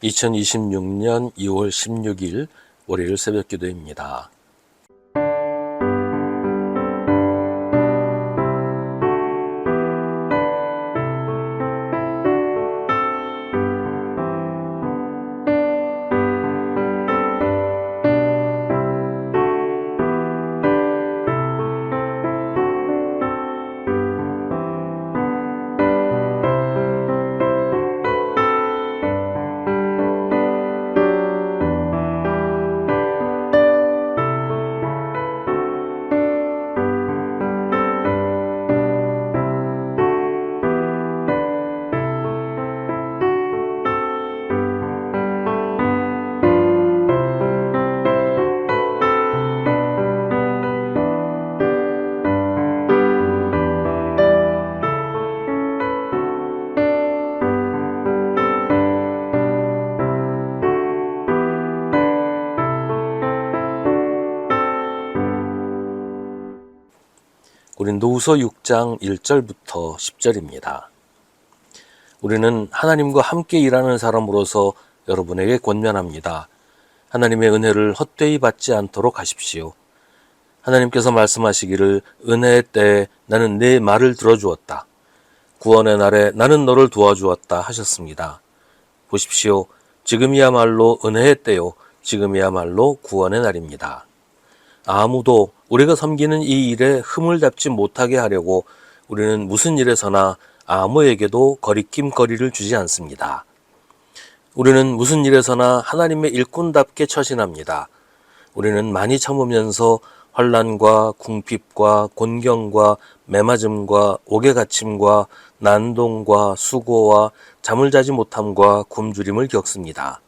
2026년 2월 16일 월요일 새벽 기도입니다. 고린도후서 6장 1절부터 10절입니다. 우리는 하나님과 함께 일하는 사람으로서 여러분에게 권면합니다. 하나님의 은혜를 헛되이 받지 않도록 하십시오. 하나님께서 말씀하시기를 은혜의 때에 나는 네 말을 들어주었다. 구원의 날에 나는 너를 도와주었다 하셨습니다. 보십시오. 지금이야말로 은혜의 때요. 지금이야말로 구원의 날입니다. 아무도 우리가 섬기는 이 일에 흠을 잡지 못하게 하려고 우리는 무슨 일에서나 아무에게도 거리낌거리를 주지 않습니다. 우리는 무슨 일에서나 하나님의 일꾼답게 처신합니다. 우리는 많이 참으면서 환난과 궁핍과 곤경과 매맞음과 옥에 갇힘과 난동과 수고와 잠을 자지 못함과 굶주림을 겪습니다.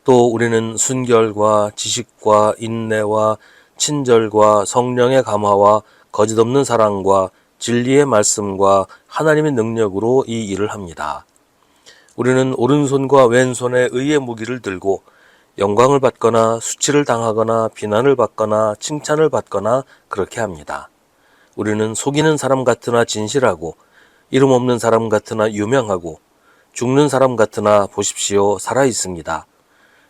또 우리는 순결과 지식과 인내와 친절과 성령의 감화와 거짓없는 사랑과 진리의 말씀과 하나님의 능력으로 이 일을 합니다. 우리는 오른손과 왼손에 의의 무기를 들고 영광을 받거나 수치를 당하거나 비난을 받거나 칭찬을 받거나 그렇게 합니다. 우리는 속이는 사람 같으나 진실하고 이름 없는 사람 같으나 유명하고 죽는 사람 같으나 보십시오 살아 있습니다.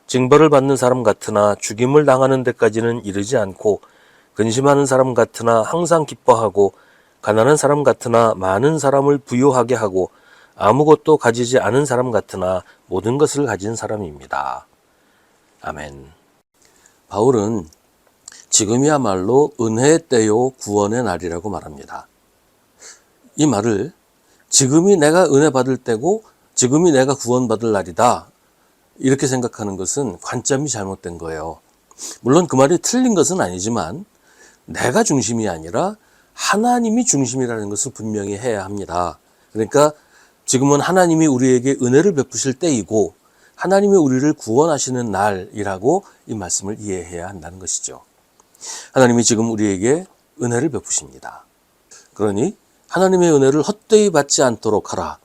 징벌을 받는 사람 같으나 죽임을 당하는 데까지는 이르지 않고 근심하는 사람 같으나 항상 기뻐하고 가난한 사람 같으나 많은 사람을 부유하게 하고 아무것도 가지지 않은 사람 같으나 모든 것을 가진 사람입니다. 아멘. 바울은 지금이야말로 은혜의 때요 구원의 날이라고 말합니다. 이 말을 지금이 내가 은혜 받을 때고 지금이 내가 구원받을 날이다 이렇게 생각하는 것은 관점이 잘못된 거예요. 물론 그 말이 틀린 것은 아니지만 내가 중심이 아니라 하나님이 중심이라는 것을 분명히 해야 합니다. 그러니까 지금은 하나님이 우리에게 은혜를 베푸실 때이고 하나님이 우리를 구원하시는 날이라고 이 말씀을 이해해야 한다는 것이죠. 하나님이 지금 우리에게 은혜를 베푸십니다. 그러니 하나님의 은혜를 헛되이 받지 않도록 하라.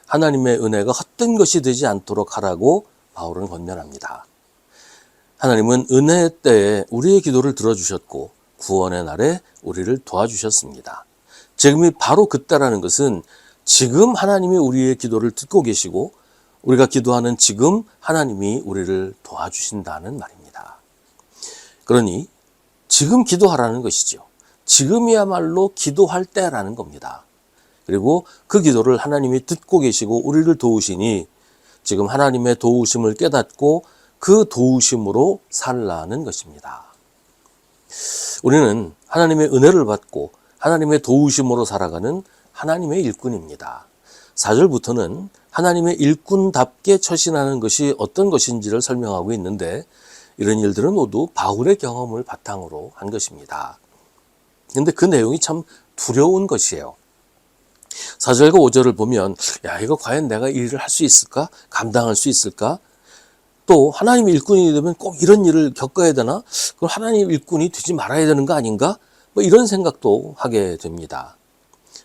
하나님의 은혜가 헛된 것이 되지 않도록 하라고 바울은 권면합니다. 하나님은 은혜의 때에 우리의 기도를 들어주셨고 구원의 날에 우리를 도와주셨습니다. 지금이 바로 그때라는 것은 지금 하나님이 우리의 기도를 듣고 계시고 우리가 기도하는 지금 하나님이 우리를 도와주신다는 말입니다. 그러니 지금 기도하라는 것이죠. 지금이야말로 기도할 때라는 겁니다. 그리고 그 기도를 하나님이 듣고 계시고 우리를 도우시니 지금 하나님의 도우심을 깨닫고 그 도우심으로 살라는 것입니다. 우리는 하나님의 은혜를 받고 하나님의 도우심으로 살아가는 하나님의 일꾼입니다. 4절부터는 하나님의 일꾼답게 처신하는 것이 어떤 것인지를 설명하고 있는데 이런 일들은 모두 바울의 경험을 바탕으로 한 것입니다. 그런데 그 내용이 참 두려운 것이에요. 4절과 5절을 보면 야 이거 과연 내가 이 일을 할 수 있을까? 감당할 수 있을까? 또 하나님의 일꾼이 되면 꼭 이런 일을 겪어야 되나? 그럼 하나님의 일꾼이 되지 말아야 되는 거 아닌가? 뭐 이런 생각도 하게 됩니다.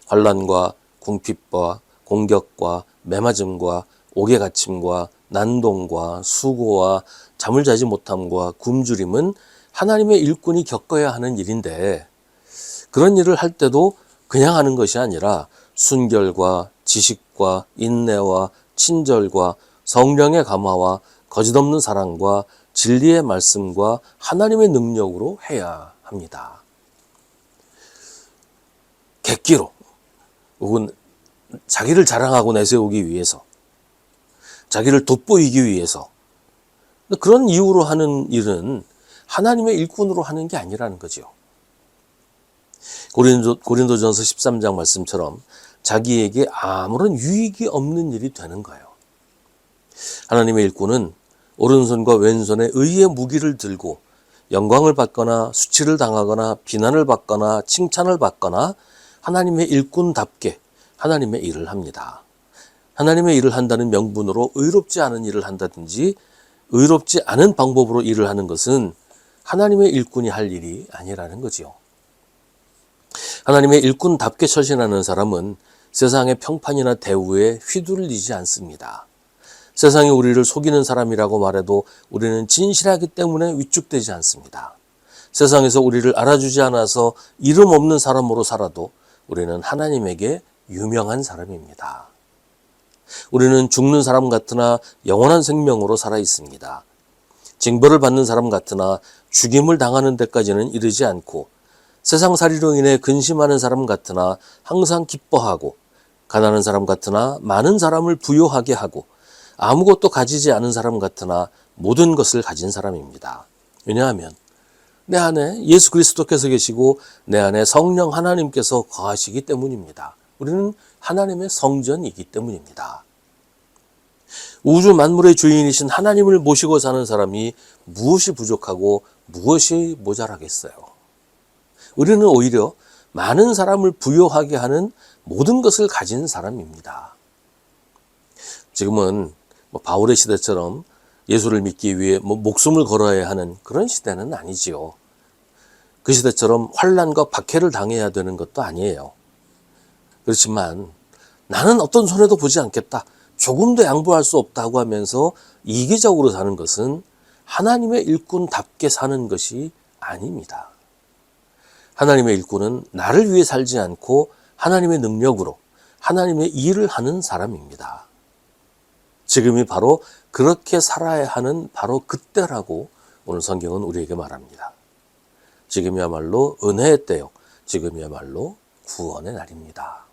환난과 궁핍과 공격과 매맞음과 옥에 갇힘과 난동과 수고와 잠을 자지 못함과 굶주림은 하나님의 일꾼이 겪어야 하는 일인데 그런 일을 할 때도 그냥 하는 것이 아니라 순결과 지식과 인내와 친절과 성령의 감화와 거짓없는 사랑과 진리의 말씀과 하나님의 능력으로 해야 합니다. 객기로 혹은 자기를 자랑하고 내세우기 위해서, 자기를 돋보이기 위해서 그런 이유로 하는 일은 하나님의 일꾼으로 하는 게 아니라는 거죠. 고린도전서 13장 말씀처럼 자기에게 아무런 유익이 없는 일이 되는 거예요. 하나님의 일꾼은 오른손과 왼손에 의의 무기를 들고 영광을 받거나 수치를 당하거나 비난을 받거나 칭찬을 받거나 하나님의 일꾼답게 하나님의 일을 합니다. 하나님의 일을 한다는 명분으로 의롭지 않은 일을 한다든지 의롭지 않은 방법으로 일을 하는 것은 하나님의 일꾼이 할 일이 아니라는 거지요. 하나님의 일꾼답게 처신하는 사람은 세상의 평판이나 대우에 휘둘리지 않습니다. 세상이 우리를 속이는 사람이라고 말해도 우리는 진실하기 때문에 위축되지 않습니다. 세상에서 우리를 알아주지 않아서 이름 없는 사람으로 살아도 우리는 하나님에게 유명한 사람입니다. 우리는 죽는 사람 같으나 영원한 생명으로 살아 있습니다. 징벌을 받는 사람 같으나 죽임을 당하는 데까지는 이르지 않고 세상살이로 인해 근심하는 사람 같으나 항상 기뻐하고 가난한 사람 같으나 많은 사람을 부요하게 하고 아무것도 가지지 않은 사람 같으나 모든 것을 가진 사람입니다. 왜냐하면 내 안에 예수 그리스도께서 계시고 내 안에 성령 하나님께서 거하시기 때문입니다. 우리는 하나님의 성전이기 때문입니다. 우주 만물의 주인이신 하나님을 모시고 사는 사람이 무엇이 부족하고 무엇이 모자라겠어요? 우리는 오히려 많은 사람을 부요하게 하는 모든 것을 가진 사람입니다. 지금은 바울의 시대처럼 예수를 믿기 위해 목숨을 걸어야 하는 그런 시대는 아니지요. 그 시대처럼 환난과 박해를 당해야 되는 것도 아니에요. 그렇지만 나는 어떤 손해도 보지 않겠다, 조금도 양보할 수 없다고 하면서 이기적으로 사는 것은 하나님의 일꾼답게 사는 것이 아닙니다. 하나님의 일꾼은 나를 위해 살지 않고 하나님의 능력으로 하나님의 일을 하는 사람입니다. 지금이 바로 그렇게 살아야 하는 바로 그때라고 오늘 성경은 우리에게 말합니다. 지금이야말로 은혜의 때요, 지금이야말로 구원의 날입니다.